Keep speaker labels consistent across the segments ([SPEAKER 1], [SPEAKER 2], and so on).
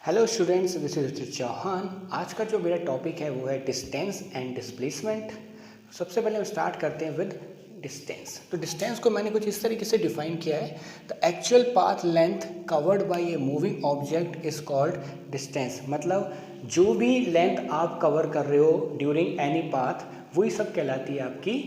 [SPEAKER 1] Hello students, this is Hrithik Chauhan. आज का जो मेरा टॉपिक है वो है डिस्टेंस एंड डिस्प्लेसमेंट। सबसे पहले हम स्टार्ट करते हैं विद डिस्टेंस। तो डिस्टेंस को मैंने कुछ इस तरीके से डिफाइन किया है। The actual path length covered by a moving object is called distance. मतलब जो भी लेंथ आप कवर कर रहे हो ड्यूरिंग एनी पाथ, वही सब कहलाती है आपकी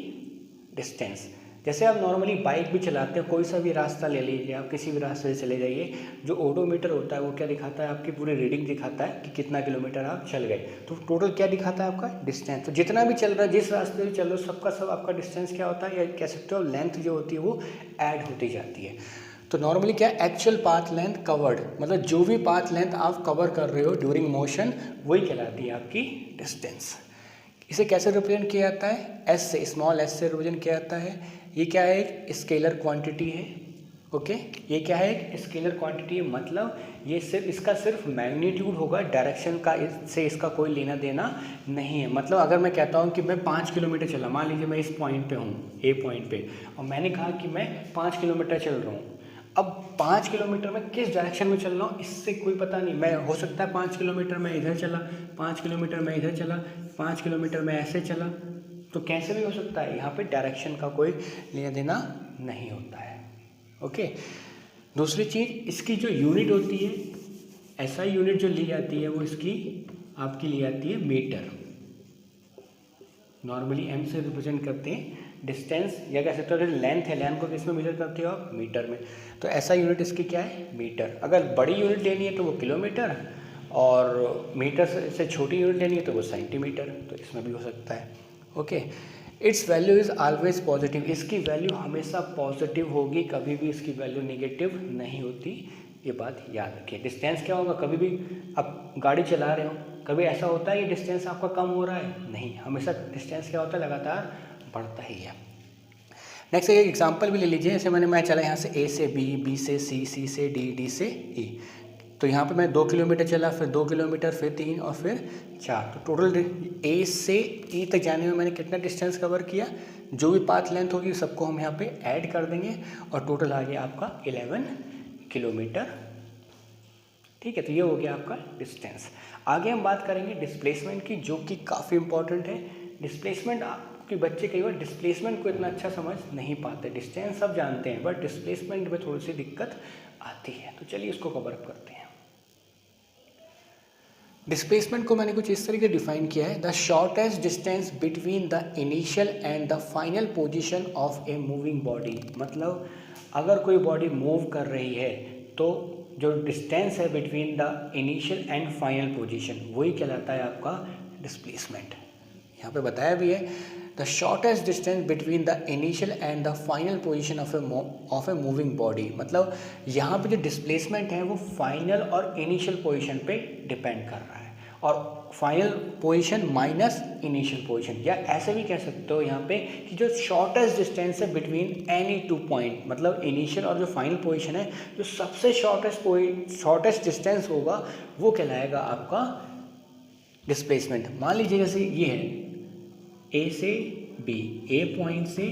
[SPEAKER 1] डिस्टेंस। जैसे आप नॉर्मली बाइक भी चलाते हैं, कोई सा भी रास्ता ले लीजिए, आप किसी भी रास्ते से चले जाइए, जो ओडोमीटर होता है वो क्या दिखाता है, आपकी पूरी रीडिंग दिखाता है कि कितना किलोमीटर आप चल गए। तो टोटल क्या दिखाता है आपका डिस्टेंस। तो जितना भी चल रहा है, जिस रास्ते से चल रहे हो, सबका सब आपका डिस्टेंस क्या होता है, या कह सकते हो लेंथ जो होती है वो ऐड होती जाती है। तो नॉर्मली क्या, एक्चुअल पाथ लेंथ कवर्ड, मतलब जो भी पाथ लेंथ आप कवर कर रहे हो ड्यूरिंग मोशन, वही कहलाती है आपकी डिस्टेंस। इसे कैसे रिप्रेजेंट किया जाता है, एस से, स्मॉल एस से रिप्रेजेंट किया जाता है। ये क्या है, एक स्केलर क्वांटिटी है। ओके, ये क्या है, एक स्केलर क्वांटिटी है। मतलब ये सिर्फ मैग्नीट्यूड होगा, डायरेक्शन का इससे इसका कोई लेना देना नहीं है। मतलब अगर मैं कहता हूँ कि मैं 5 किलोमीटर चला, मान लीजिए मैं इस पॉइंट पे हूँ, ए पॉइंट पे, और मैंने कहा कि मैं 5 किलोमीटर चल रहा हूँ। अब 5 किलोमीटर में किस डायरेक्शन में चल रहा हूँ इससे कोई पता नहीं। मैं हो सकता है 5 किलोमीटर मैं इधर चला, 5 किलोमीटर मैं इधर चला, 5 किलोमीटर मैं ऐसे चला, तो कैसे भी हो सकता है। यहाँ पे डायरेक्शन का कोई लेना देना नहीं होता है। ओके, दूसरी चीज़, इसकी जो यूनिट होती है, एसआई यूनिट जो ली जाती है वो इसकी आपकी ली जाती है मीटर। नॉर्मली एम से रिप्रेजेंट करते हैं डिस्टेंस, या कह सकते हो लेंथ है, लेंथ को किस में मेजर करते हो आप, मीटर में। तो ऐसा यूनिट इसकी क्या है, मीटर। अगर बड़ी यूनिट लेनी है तो वो किलोमीटर, और मीटर से छोटी यूनिट लेनी है तो वो सेंटीमीटर। तो इसमें भी हो सकता है। Okay, it's value is always positive. इसकी वैल्यू हमेशा पॉजिटिव होगी, कभी भी इसकी वैल्यू नेगेटिव नहीं होती। ये बात याद रखिए। डिस्टेंस क्या होगा, कभी भी आप गाड़ी चला रहे हो, कभी ऐसा होता है कि डिस्टेंस आपका कम हो रहा है, नहीं, हमेशा डिस्टेंस क्या होता है, लगातार बढ़ता ही है। नेक्स्ट एक एग्जांपल भी ले लीजिए। जैसे मैं चला यहाँ से ए से बी, बी से सी, सी से डी, डी से ई। तो यहाँ पे मैं 2 किलोमीटर चला, फिर 2 किलोमीटर, फिर 3 और फिर 4। तो टोटल ए से ई तक जाने में मैंने कितना डिस्टेंस कवर किया। जो भी पाथ लेंथ होगी सबको हम यहाँ पे ऐड कर देंगे, और टोटल आ गया आपका 11 किलोमीटर। ठीक है, तो ये हो गया आपका डिस्टेंस। आगे हम बात करेंगे डिस्प्लेसमेंट की, जो कि काफ़ी इंपॉर्टेंट है। डिस्प्लेसमेंट, आपके बच्चे कई बार डिस्प्लेसमेंट को इतना अच्छा समझ नहीं पाते। डिस्टेंस सब जानते हैं, बट डिस्प्लेसमेंट में थोड़ी सी दिक्कत आती है। तो चलिए इसको कवर अप करते हैं। डिस्प्लेसमेंट को मैंने कुछ इस तरीके डिफाइन किया है, the shortest distance between the initial and the final position of a moving body. मतलब अगर कोई बॉडी मूव कर रही है तो जो डिस्टेंस है between the initial and final position, वही कहलाता है आपका डिस्प्लेसमेंट। यहाँ पे बताया भी है, the shortest distance between the initial and the final position of a moving body. मतलब यहाँ पे जो डिस्प्लेसमेंट है वो फाइनल और इनिशियल पोजीशन पे डिपेंड कर रहा है, और final position minus initial position, या ऐसे भी कह सकते हो यहाँ पे कि जो शॉर्टेस्ट डिस्टेंस है बिटवीन एनी 2 पॉइंट, मतलब इनिशियल और जो फाइनल पोजीशन है, जो सबसे शॉर्टेस्ट डिस्टेंस होगा वो कहलाएगा आपका डिस्प्लेसमेंट। मान लीजिए जैसे ये है ए से बी, ए पॉइंट से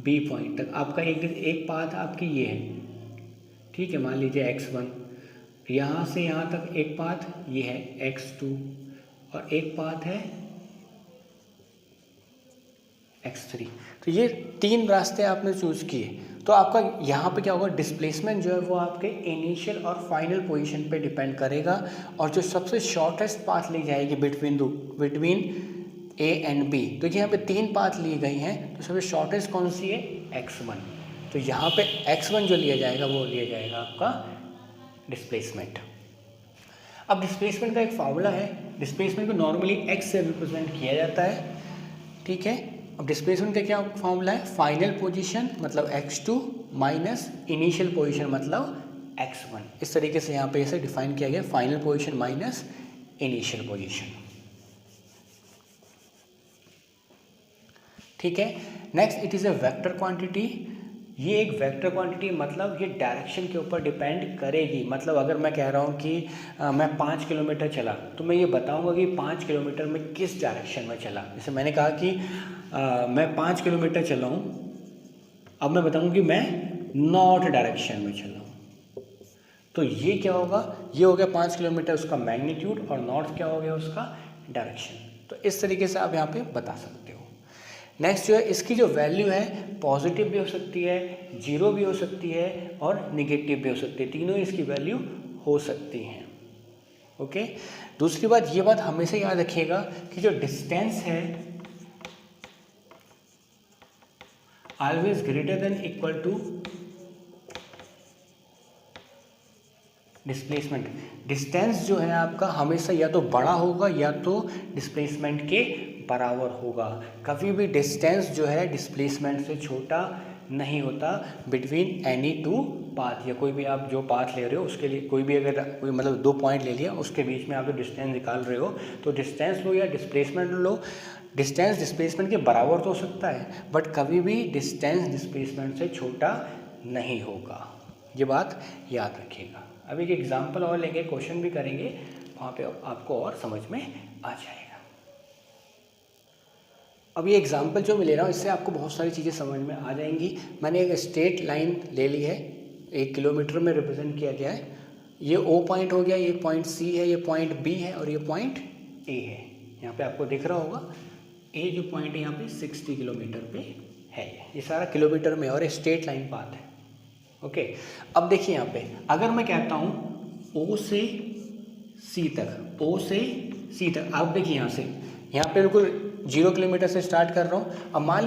[SPEAKER 1] बी पॉइंट तक आपका एक पाथ आपकी ये है, ठीक है, मान लीजिए x1। यहाँ से यहाँ तक एक पाथ ये है x2, और एक पाथ है x3। तो ये 3 रास्ते आपने चूज़ किए। तो आपका यहाँ पे क्या होगा, डिस्प्लेसमेंट जो है वो आपके इनिशियल और फाइनल पोजीशन पे डिपेंड करेगा, और जो सबसे शॉर्टेस्ट पाथ ली जाएगी बिटवीन ए एंड बी। तो यहाँ पे 3 पाथ ली गई हैं, तो सबसे शॉर्टेस्ट कौन सी है, x1। तो यहाँ पे x1 जो लिया जाएगा वो लिया जाएगा आपका डिस्प्लेसमेंट। अब डिस्प्लेसमेंट का एक फार्मूला है। डिस्प्लेसमेंट को नॉर्मली x से रिप्रेजेंट किया जाता है, ठीक है। अब डिस्प्लेसमेंट का क्या फार्मूला है, फाइनल पोजीशन मतलब x2 माइनस इनिशियल पोजीशन मतलब x1। इस तरीके से यहाँ पे इसे डिफाइन किया गया, final position minus initial position. ठीक है। Next, it is a vector quantity. ये एक वेक्टर क्वांटिटी, मतलब ये डायरेक्शन के ऊपर डिपेंड करेगी। मतलब अगर मैं कह रहा हूँ कि मैं 5 किलोमीटर चला, तो मैं ये बताऊँगा कि 5 किलोमीटर में किस डायरेक्शन में चला। जैसे मैंने कहा कि मैं 5 किलोमीटर चला हूँ, अब मैं बताऊँगा कि मैं नॉर्थ डायरेक्शन में चला हूँ। तो ये क्या होगा, ये हो गया 5 किलोमीटर उसका मैग्नीट्यूड, और नॉर्थ क्या हो गया उसका डायरेक्शन। तो इस तरीके से आप यहाँ पे बता सकते हो। नेक्स्ट जो है, इसकी जो वैल्यू है पॉजिटिव भी हो सकती है, जीरो भी हो सकती है, और निगेटिव भी हो सकती है, तीनों इसकी वैल्यू हो सकती हैं। ओके। दूसरी बात, ये बात हमेशा याद रखिएगा कि जो डिस्टेंस है always greater than equal to displacement. Distance जो है आपका हमेशा या तो बड़ा होगा या तो डिस्प्लेसमेंट के बराबर होगा। कभी भी डिस्टेंस जो है डिस्प्लेसमेंट से छोटा नहीं होता बिटवीन एनी टू पाथ, या कोई भी आप जो पाथ ले रहे हो उसके लिए कोई भी अगर कोई मतलब 2 पॉइंट ले लिया, उसके बीच में आप जो डिस्टेंस निकाल रहे हो, तो डिस्टेंस लो या डिस्प्लेसमेंट लो, डिस्टेंस डिस्प्लेसमेंट के बराबर तो हो सकता है बट कभी भी डिस्टेंस डिस्प्लेसमेंट से छोटा नहीं होगा। ये बात याद रखिएगा। अब एक एग्जांपल और लेंगे, क्वेश्चन भी करेंगे, वहाँ पे आपको और समझ में आ जाएगा। अब ये एग्जांपल जो मैं ले रहा हूँ इससे आपको बहुत सारी चीज़ें समझ में आ जाएंगी। मैंने एक स्ट्रेट लाइन ले ली है, 1 किलोमीटर में रिप्रेजेंट किया गया है। ये O पॉइंट हो गया, ये पॉइंट C है, ये पॉइंट B है, और ये पॉइंट A है। यहाँ पे आपको दिख रहा होगा A जो पॉइंट है यहाँ पे 60 किलोमीटर पे है। ये सारा किलोमीटर में और स्ट्रेट लाइन पाथ है। ओके। अब देखिए यहाँ पे अगर मैं कहता हूँ O से C तक, O से C तक, आप देखिए यहाँ पे बिल्कुल 0 किलोमीटर से स्टार्ट कर रहा हूँ। अब मान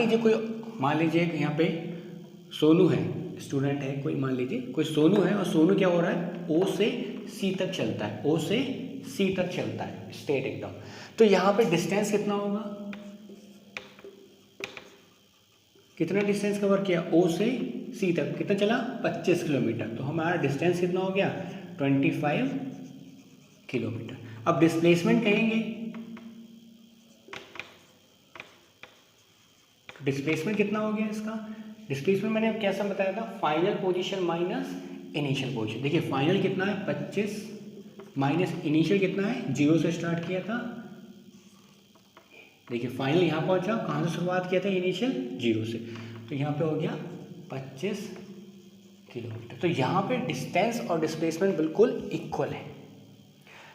[SPEAKER 1] लीजिए यहाँ पे सोनू है, स्टूडेंट है कोई, मान लीजिए कोई सोनू है, और सोनू क्या हो रहा है O से C तक चलता है, O से C तक चलता है स्ट्रेट एकदम। तो यहाँ पे डिस्टेंस कितना होगा, कितना डिस्टेंस कवर किया, O से C तक कितना चला 25 किलोमीटर। तो हमारा डिस्टेंस कितना हो गया 25 किलोमीटर। अब डिस्प्लेसमेंट कहेंगे, डिस्प्लेसमेंट कितना हो गया इसका, डिस्प्लेसमेंट मैंने अब कैसा बताया था, final position minus initial position. देखिए फाइनल कितना है 25 माइनस इनिशियल कितना है, 0 से स्टार्ट किया था। देखिए फाइनल यहाँ पहुँचा, कहाँ से शुरुआत किया था, इनिशियल 0 से, तो यहाँ पे हो गया 25 किलोमीटर। तो यहाँ पे डिस्टेंस और डिस्प्लेसमेंट बिल्कुल इक्वल है।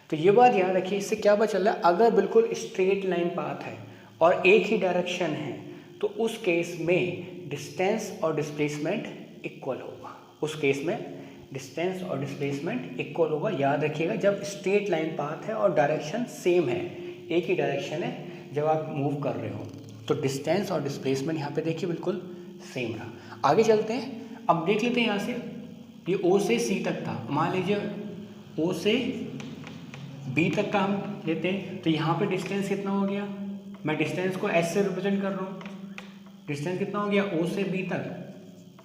[SPEAKER 1] तो ये बात याद रखिए, इससे क्या पता चल रहा है, अगर बिल्कुल स्ट्रेट लाइन पाथ है और एक ही डायरेक्शन है तो उस केस में डिस्टेंस और डिस्प्लेसमेंट इक्वल होगा। उस केस में डिस्टेंस और डिस्प्लेसमेंट इक्वल होगा। याद रखिएगा जब स्ट्रेट लाइन पाथ है और डायरेक्शन सेम है, एक ही डायरेक्शन है, जब आप मूव कर रहे हो तो डिस्टेंस और डिस्प्लेसमेंट यहाँ पे देखिए बिल्कुल सेम रहा। आगे चलते हैं, अब देख लेते हैं यहाँ से, ये O से C तक था, मान लीजिए O से B तक का हम लेते हैं, तो यहाँ पे डिस्टेंस कितना हो गया, मैं डिस्टेंस को S से रिप्रेजेंट कर रहा हूँ, डिस्टेंस कितना हो गया O से B तक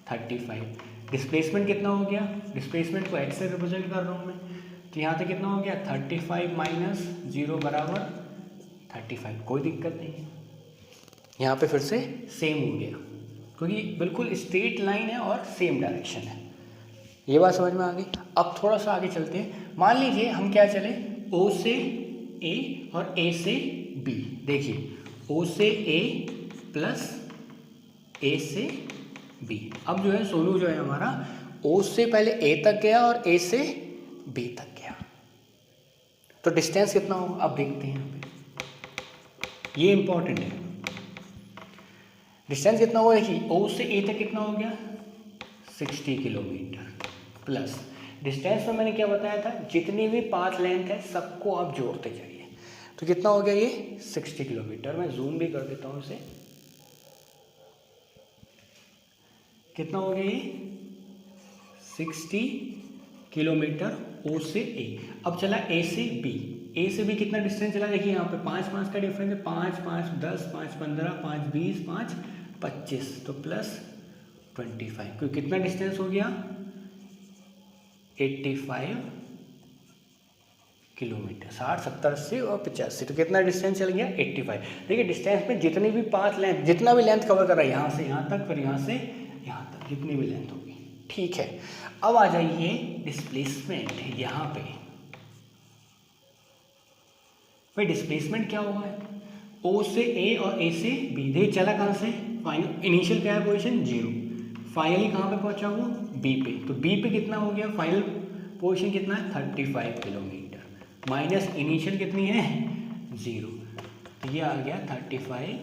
[SPEAKER 1] 35। डिस्प्लेसमेंट कितना हो गया, डिस्प्लेसमेंट को x से रिप्रेजेंट कर रहा हूँ मैं, तो यहाँ से कितना हो गया 35 माइनस 0 बराबर 35। कोई दिक्कत नहीं है, यहाँ पे फिर से सेम हो गया क्योंकि बिल्कुल स्ट्रेट लाइन है और सेम डायरेक्शन है। ये बात समझ में आ गई। अब थोड़ा सा आगे चलते हैं, मान लीजिए हम क्या चले O से A और A से B। देखिए O से A प्लस A से B। अब जो है सोनू जो है हमारा O से पहले A तक गया और A से B तक गया, तो डिस्टेंस कितना होगा अब देखते हैं। यहाँ पे ये इंपॉर्टेंट है, डिस्टेंस कितना होगा, देखिए O से A तक कितना हो गया 60 किलोमीटर प्लस डिस्टेंस में मैंने क्या बताया था, जितनी भी पाथ लेंथ है सबको आप जोड़ते जाइए, तो कितना हो गया ये 60 किलोमीटर। मैं जूम भी कर देता हूँ इसे, कितना हो गया ये 60 किलोमीटर O से A। अब चला A से B, A से B कितना डिस्टेंस चला, देखिए यहाँ पे 5 का डिफरेंस है, 5 5 10 5 15 5 20 5 25, तो प्लस 25, क्योंकि कितना डिस्टेंस हो गया 85 किलोमीटर, 60 70 80 और 85, तो कितना डिस्टेंस चल गया 85। देखिए डिस्टेंस में जितनी भी पाथ लेंथ, जितना भी लेंथ कवर कर रहा है, यहाँ से यहाँ तक, फिर यहाँ से यहाँ तक, जितनी भी लेंथ होगी, ठीक है। अब आ जाइए डिस्प्लेसमेंट, यहाँ पे भाई डिस्प्लेसमेंट क्या हुआ है, O से A और A से B। देखिए चला कहाँ से, फाइनल इनिशियल क्या है पोजीशन 0, फाइनली कहाँ पे पहुँचा वो B पे, तो B पे कितना हो गया फाइनल पोजीशन कितना है 35 किलोमीटर, माइनस इनिशियल कितनी है 0, तो ये आ गया 35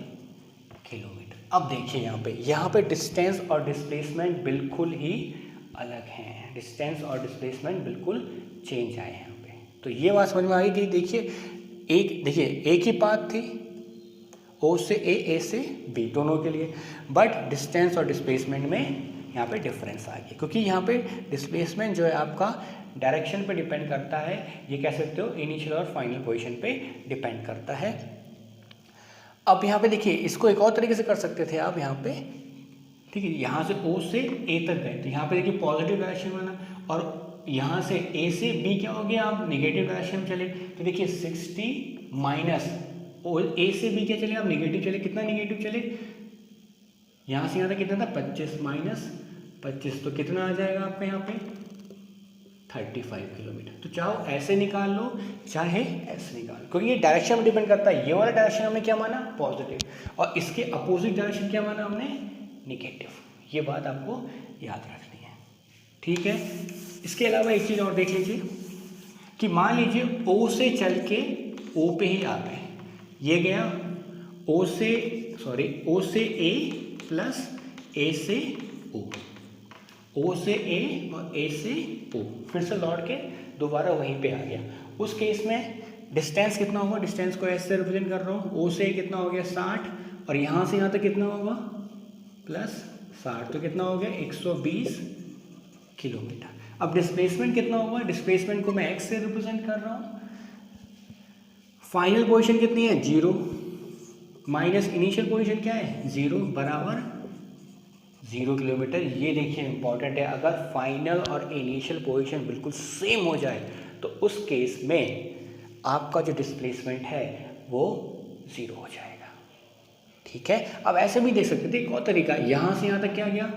[SPEAKER 1] किलोमीटर। अब देखिए यहाँ पे डिस्टेंस और डिस्प्लेसमेंट बिल्कुल ही अलग हैं, डिस्टेंस और डिस्प्लेसमेंट बिल्कुल चेंज आए हैं यहाँ पे। तो ये बात समझ में आई कि देखिए एक ही पाथ थी O से A से B दोनों के लिए, बट डिस्टेंस और डिस्प्लेसमेंट में यहाँ पे डिफरेंस आ गया, क्योंकि यहाँ पे डिस्प्लेसमेंट जो है आपका डायरेक्शन पे डिपेंड करता है, ये कह सकते हो इनिशियल और फाइनल पोजीशन पे डिपेंड करता है। अब यहाँ पे देखिए इसको एक और तरीके से कर सकते थे आप यहाँ पे, ठीक है, यहाँ से O से A तक गए तो यहाँ पे देखिए पॉजिटिव डायरेक्शन बना, और यहाँ से A से B क्या हो गया, आप नेगेटिव डायरेक्शन में चले, तो देखिए 60 माइनस और A से B क्या चले, आप नेगेटिव चले, कितना नेगेटिव चले, यहाँ से यहाँ तक कितना था 25 माइनस 25, तो कितना आ जाएगा आपका यहाँ पे 35 किलोमीटर। तो चाहे ऐसे निकाल लो चाहे ऐसे निकाल लो, क्योंकि ये डायरेक्शन में डिपेंड करता है। ये वाला डायरेक्शन हमने क्या माना पॉजिटिव, और इसके अपोजिट डायरेक्शन क्या माना हमने निगेटिव। ये बात आपको याद रखनी है, ठीक है। इसके अलावा एक चीज़ और देख लीजिए कि मान लीजिए O से चल के O पे ही आ गए, ये गया O से A प्लस A से O, O से A और A से O, फिर से लौट के दोबारा वहीं पे आ गया। उस केस में डिस्टेंस कितना होगा, डिस्टेंस को ऐसे रिप्रेजेंट कर रहा हूँ, O से कितना हो गया 60, और यहाँ से यहाँ तक कितना होगा प्लस 60, तो कितना हो गया 120 किलोमीटर। अब डिस्प्लेसमेंट कितना होगा, डिस्प्लेसमेंट को मैं x से रिप्रेजेंट कर रहा हूँ, फाइनल पोजीशन कितनी है 0 माइनस इनिशियल पोजीशन क्या है 0 बराबर 0 किलोमीटर। ये देखिए इंपॉर्टेंट है, अगर फाइनल और इनिशियल पोजीशन बिल्कुल सेम हो जाए तो उस केस में आपका जो डिस्प्लेसमेंट है वो 0 हो जाएगा, ठीक है। अब ऐसे भी देख सकते थे एक और तरीका, यहाँ से यहाँ तक क्या गया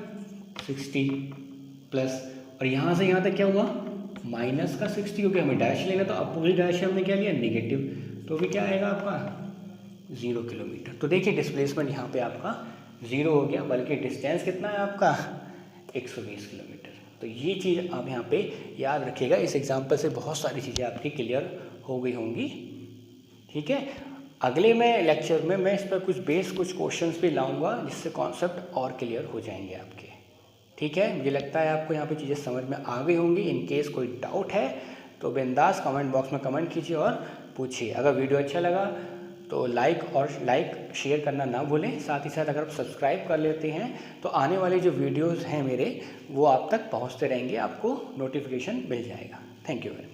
[SPEAKER 1] 60 प्लस, और यहाँ से यहाँ तक क्या हुआ माइनस का 60, क्योंकि हमें डैश लेना, तो अपोजिट डायरेक्शन हमने क्या लिया नेगेटिव, तो भी क्या आएगा आपका 0 किलोमीटर। तो देखिए डिस्प्लेसमेंट यहाँ पे आपका 0 हो गया, बल्कि डिस्टेंस कितना है आपका 120 किलोमीटर। तो ये चीज़ आप यहाँ पे याद रखिएगा, इस एग्जाम्पल से बहुत सारी चीज़ें आपकी क्लियर हो गई होंगी, ठीक है। अगले में लेक्चर में मैं इस पर कुछ क्वेश्चंस भी लाऊंगा, जिससे कॉन्सेप्ट और क्लियर हो जाएंगे आपके, ठीक है। मुझे लगता है आपको यहाँ पे चीज़ें समझ में आ गई होंगी। इन केस कोई डाउट है तो बिंदास कमेंट बॉक्स में कमेंट कीजिए और पूछिए। अगर वीडियो अच्छा लगा तो लाइक शेयर करना ना भूलें। साथ ही साथ अगर आप सब्सक्राइब कर लेते हैं तो आने वाले जो वीडियोज़ हैं मेरे वो आप तक पहुँचते रहेंगे, आपको नोटिफिकेशन मिल जाएगा। Thank you very much.